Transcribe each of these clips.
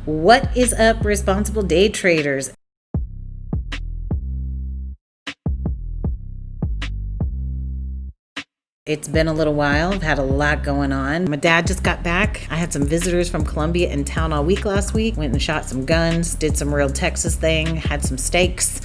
What is up, responsible day traders? It's been a little while. I've had a lot going on. My dad just got back. I had some visitors from Colombia in town all week last week. Went and shot some guns, did some real Texas thing, had some steaks,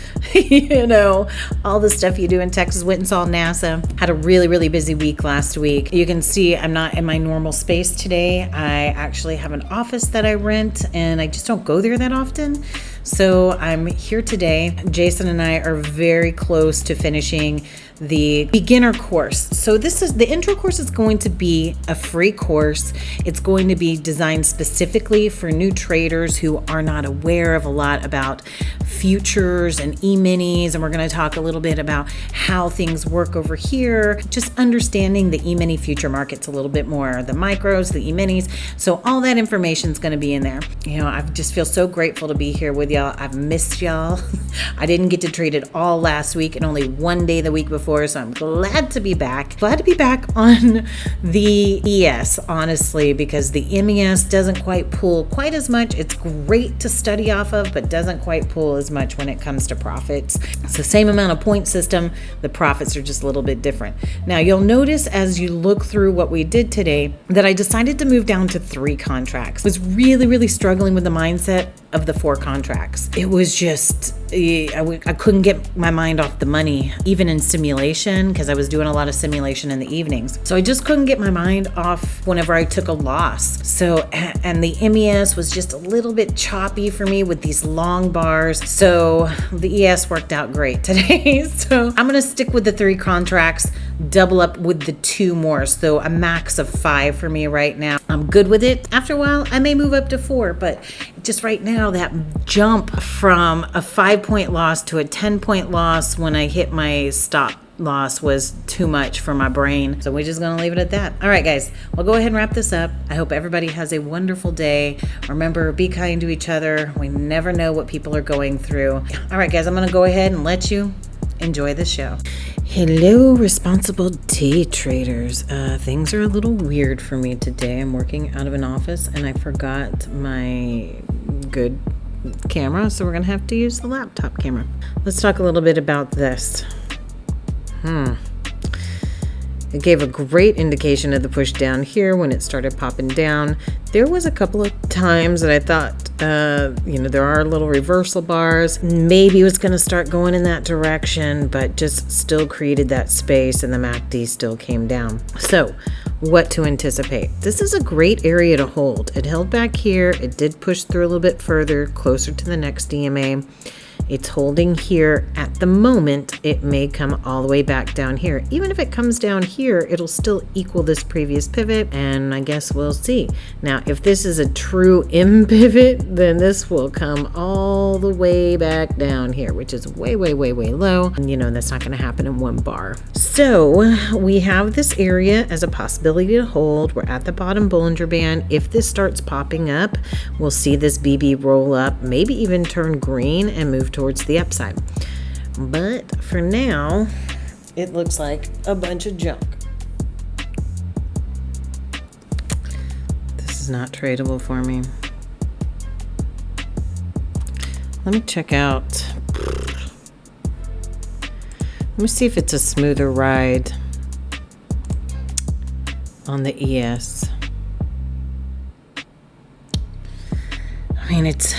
all the stuff you do in Texas. Went and saw NASA. Had a really, really busy week last week. You can see I'm not in my normal space today. I actually have an office that I rent and I just don't go there that often. So I'm here today. Jason and I are very close to finishing the beginner course. So the intro course is going to be a free course. It's going to be designed specifically for new traders who are not aware of a lot about futures and e-minis. And we're going to talk a little bit about how things work over here, just understanding the e-mini future markets a little bit more, the micros, the e-minis. So all that information is going to be in there. I just feel so grateful to be here with y'all. I've missed y'all. I didn't get to trade it all last week and only one day the week before. So I'm glad to be back. Glad to be back on the ES, honestly, because the MES doesn't quite pull quite as much. It's great to study off of, but doesn't quite pull as much when it comes to profits. It's the same amount of point system. The profits are just a little bit different. Now you'll notice as you look through what we did today that I decided to move down to 3 contracts. I was really, really struggling with the mindset of the 4 contracts. It was just, I couldn't get my mind off the money, even in simulation, because I was doing a lot of simulation in the evenings. So I just couldn't get my mind off whenever I took a loss. So, and the MES was just a little bit choppy for me with these long bars. So the ES worked out great today. So I'm going to stick with the 3 contracts, double up with the 2 more. So a max of 5 for me right now. I'm good with it. After a while, I may move up to 4, but just right now, that jump from a 5-point loss to a 10-point loss when I hit my stop loss was too much for my brain. So we're just going to leave it at that. All right, guys, we'll go ahead and wrap this up. I hope everybody has a wonderful day. Remember, be kind to each other. We never know what people are going through. All right, guys, I'm going to go ahead and let you enjoy the show. Hello, responsible day traders. Things are a little weird for me today. I'm working out of an office and I forgot my good camera, so we're gonna have to use the laptop camera. Let's talk a little bit about this. It gave a great indication of the push down here when it started popping down. There was a couple of times that I thought, there are little reversal bars. Maybe it was going to start going in that direction, but just still created that space and the MACD still came down. So what to anticipate? This is a great area to hold. It held back here. It did push through a little bit further, closer to the next EMA. It's holding here at the moment. It may come all the way back down here. Even if it comes down here, it'll still equal this previous pivot, and I guess we'll see. Now, if this is a true M pivot, then this will come all the way back down here, which is way, way, way, way low. And that's not going to happen in one bar. So we have this area as a possibility to hold. We're at the bottom Bollinger Band. If this starts popping up, we'll see this BB roll up, maybe even turn green and move towards the upside. But for now, it looks like a bunch of junk. This is not tradable for me. Let me check out. Let me see if it's a smoother ride on the ES. I mean, it's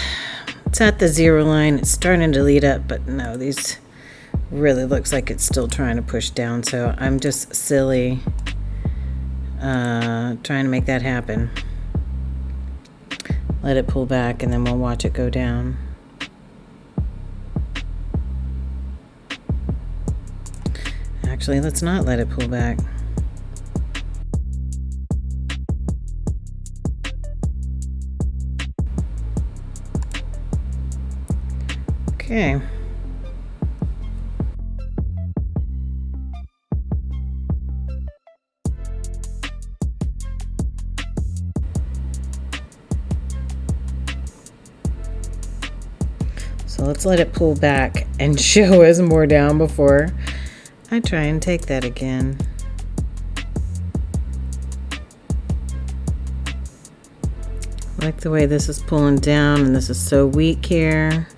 at the 0 line. It's starting to lead up, but no, these really looks like it's still trying to push down. So I'm just silly trying to make that happen. Let it pull back and then we'll watch it go down. Actually, let's not let it pull back. Okay. So let's let it pull back and show us more down before I try and take that again. like the way this is pulling down and this is so weak here.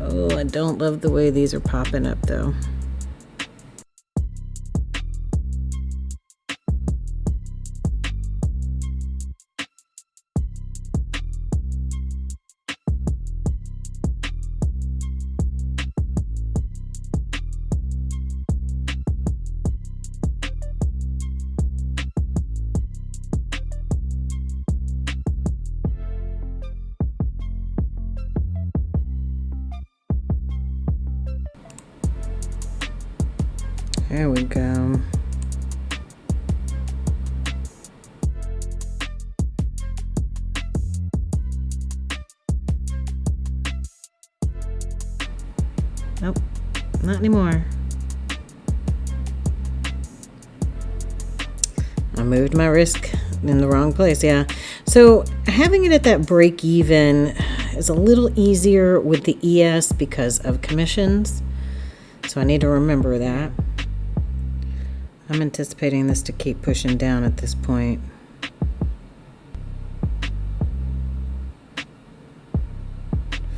Oh, I don't love the way these are popping up though. There we go. Nope, not anymore. I moved my risk in the wrong place, yeah. So having it at that break even is a little easier with the ES because of commissions. So I need to remember that. I'm anticipating this to keep pushing down at this point.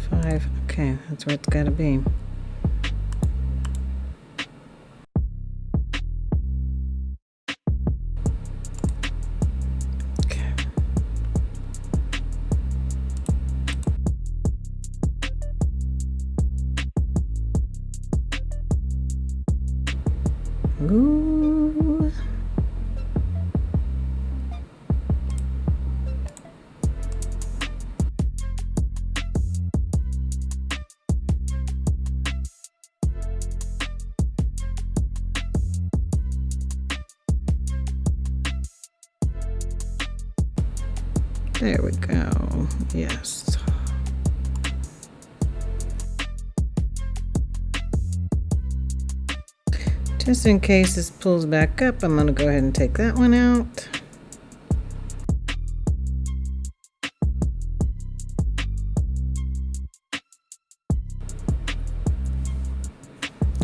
Five, okay, that's where it's gotta be. Okay. Ooh. There we go. Yes. Just in case this pulls back up, I'm going to go ahead and take that one out.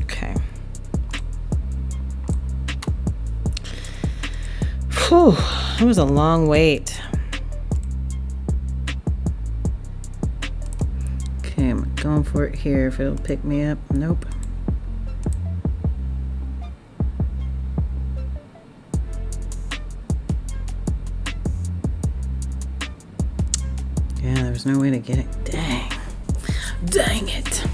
Okay. Whew, that was a long wait. Okay, I'm going for it here if it'll pick me up. Nope. Yeah, there's no way to get it. Dang. Dang it.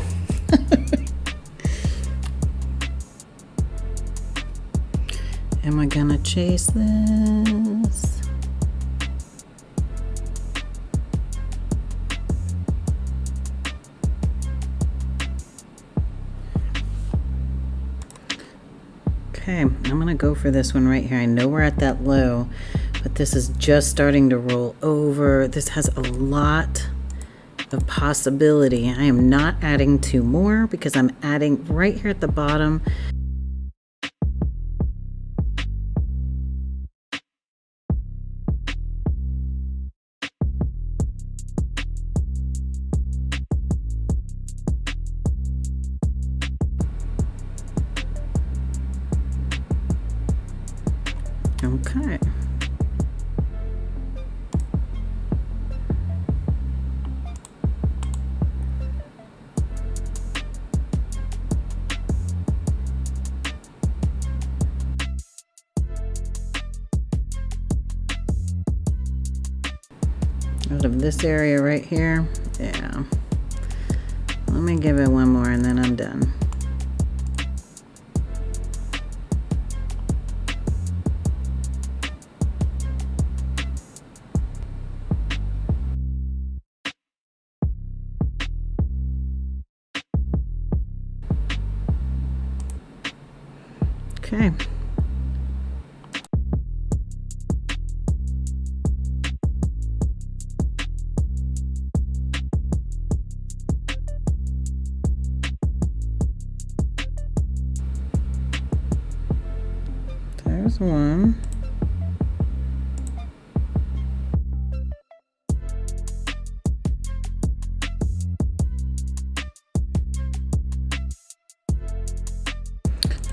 Am I gonna chase this? Okay, I'm gonna go for this one right here. I know we're at that low, but this is just starting to roll over. This has a lot of possibility. I am not adding two more because I'm adding right here at the bottom. Okay. Out of this area right here, yeah. Let me give it one more and then I'm done. Okay. There's one.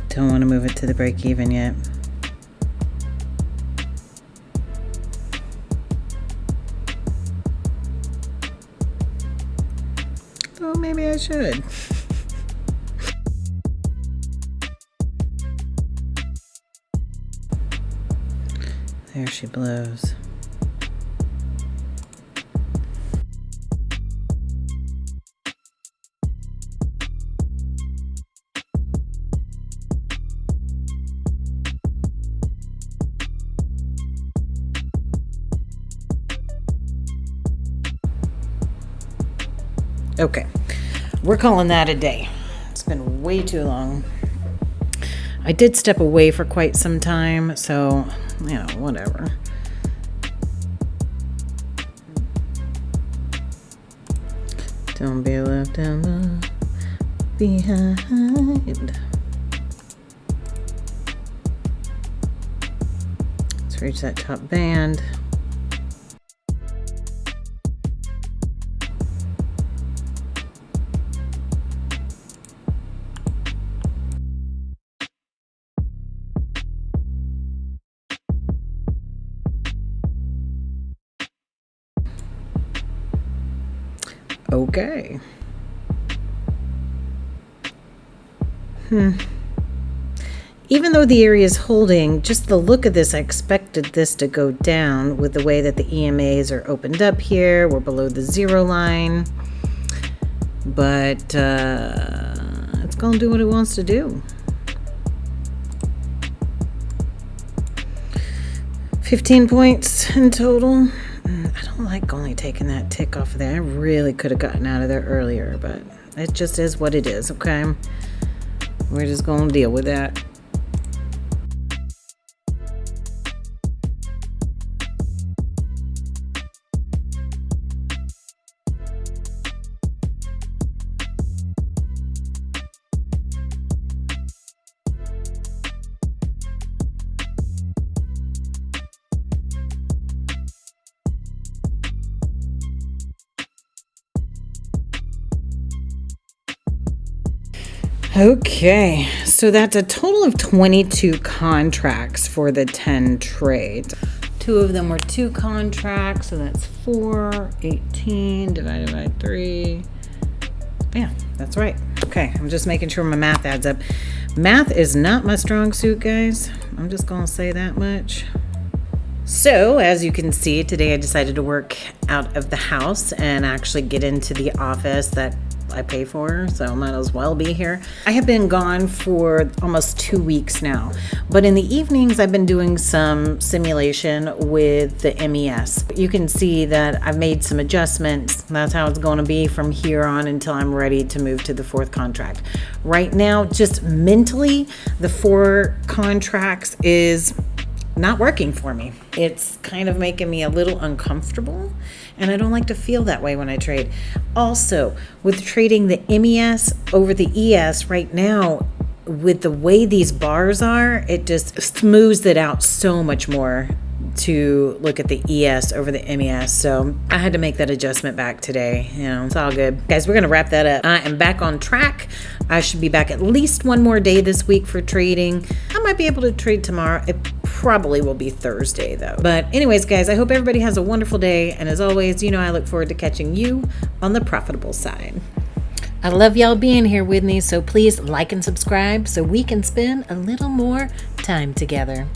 Don't want to move it to the break even yet. So maybe I should. There she blows. Okay, we're calling that a day. It's been way too long. I did step away for quite some time, so, you know, whatever. Don't be left behind. Let's reach that top band. Okay. Even though the area is holding, just the look of this, I expected this to go down with the way that the EMAs are opened up here. We're below the 0 line. But it's going to do what it wants to do. 15 points in total. I don't like only taking that tick off of there. I really could have gotten out of there earlier, but it just is what it is, okay? We're just going to deal with that. Okay, so that's a total of 22 contracts for the 10 trades. 2 of them were 2 contracts, so that's 4, 18 divided by 3. Yeah, that's right. Okay, I'm just making sure my math adds up. Math is not my strong suit, guys. I'm just gonna say that much. So, as you can see, today I decided to work out of the house and actually get into the office that I pay for, so I might as well be here. I have been gone for almost 2 weeks now, but in the evenings I've been doing some simulation with the MES. You can see that I've made some adjustments. That's how it's going to be from here on until I'm ready to move to the 4th contract. Right now, just mentally, the 4 contracts is not working for me. It's kind of making me a little uncomfortable, and I don't like to feel that way when I trade. Also, with trading the MES over the ES right now, with the way these bars are, it just smooths it out so much more to look at the ES over the MES. So I had to make that adjustment back today. You know, it's all good. Guys, we're going to wrap that up. I am back on track. I should be back at least one more day this week for trading. I might be able to trade tomorrow. It probably will be Thursday though. But anyways, guys, I hope everybody has a wonderful day. And as always, you know, I look forward to catching you on the profitable side. I love y'all being here with me, so please like and subscribe so we can spend a little more time together.